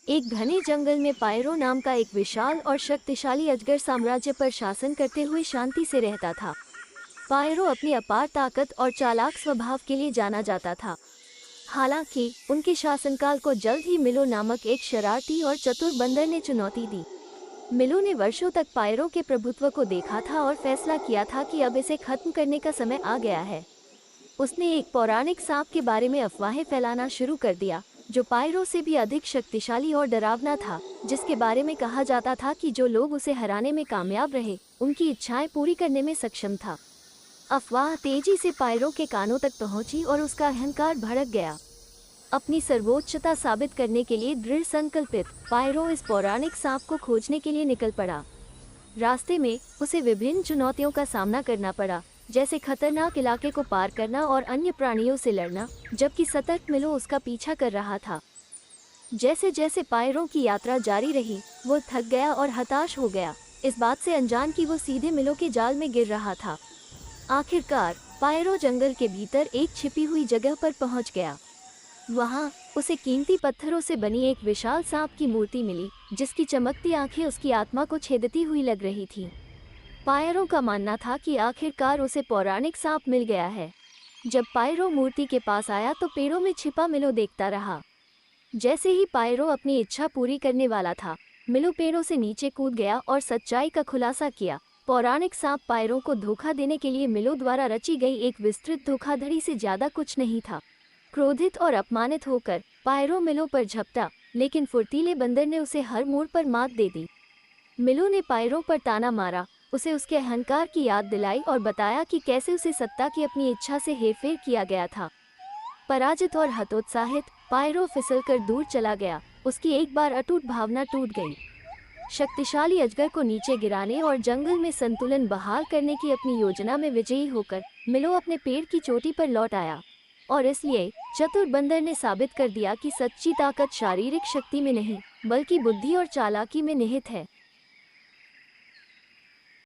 एक घने जंगल में पायरो नाम का एक विशाल और शक्तिशाली अजगर साम्राज्य पर शासन करते हुए शांति से रहता था। पायरो अपनी अपार ताकत और चालाक स्वभाव के लिए जाना जाता था। हालांकि उनके शासनकाल को जल्द ही मिलो नामक एक शरारती और चतुर बंदर ने चुनौती दी। मिलो ने वर्षों तक पायरो के प्रभुत्व को देखा था और फैसला किया था कि अब इसे खत्म करने का समय आ गया है। उसने एक पौराणिक सांप के बारे में अफवाहें फैलाना शुरू कर दिया, जो पायरो से भी अधिक शक्तिशाली और डरावना था, जिसके बारे में कहा जाता था कि जो लोग उसे हराने में कामयाब रहे, उनकी इच्छाएं पूरी करने में सक्षम था। अफवाह तेजी से पायरो के कानों तक पहुंची और उसका अहंकार भड़क गया। अपनी सर्वोच्चता साबित करने के लिए दृढ़ संकल्पित, पायरो इस पौराणिक सांप को खोजने के लिए निकल पड़ा। रास्ते में उसे विभिन्न चुनौतियों का सामना करना पड़ा, जैसे खतरनाक इलाके को पार करना और अन्य प्राणियों से लड़ना, जबकि सतर्क मिलो उसका पीछा कर रहा था। जैसे जैसे पायरो की यात्रा जारी रही, वो थक गया और हताश हो गया, इस बात से अनजान कि वो सीधे मिलो के जाल में गिर रहा था। आखिरकार पायरो जंगल के भीतर एक छिपी हुई जगह पर पहुंच गया। वहां उसे कीमती पत्थरों से बनी एक विशाल सांप की मूर्ति मिली, जिसकी चमकती आंखें उसकी आत्मा को छेदती हुई लग रही थीं। पायरो का मानना था कि आखिरकार उसे पौराणिक सांप मिल गया है। जब पायरो मूर्ति के पास आया तो पेड़ों में छिपा मिलो देखता रहा। जैसे ही पायरो अपनी इच्छा पूरी करने वाला था, मिलो पेड़ों से नीचे कूद गया और सच्चाई का खुलासा किया। पौराणिक सांप पायरो को धोखा देने के लिए मिलो द्वारा रची गई एक विस्तृत धोखाधड़ी से ज्यादा कुछ नहीं था। क्रोधित और अपमानित होकर पायरो मिलो पर झपटा, लेकिन फुर्तीले बंदर ने उसे हर मोड़ पर मात दे दी। मिलो ने पायरो पर ताना मारा, उसे उसके अहंकार की याद दिलाई और बताया कि कैसे उसे सत्ता की अपनी इच्छा से हेरफेर किया गया था। पराजित और हतोत्साहित, पायरो फिसलकर दूर चला गया। उसकी एक बार अटूट भावना टूट गई। शक्तिशाली अजगर को नीचे गिराने और जंगल में संतुलन बहाल करने की अपनी योजना में विजयी होकर मिलो अपने पेड़ की चोटी पर लौट आया। और इसलिए चतुर बंदर ने साबित कर दिया कि सच्ची ताकत शारीरिक शक्ति में नहीं, बल्कि बुद्धि और चालाकी में निहित है।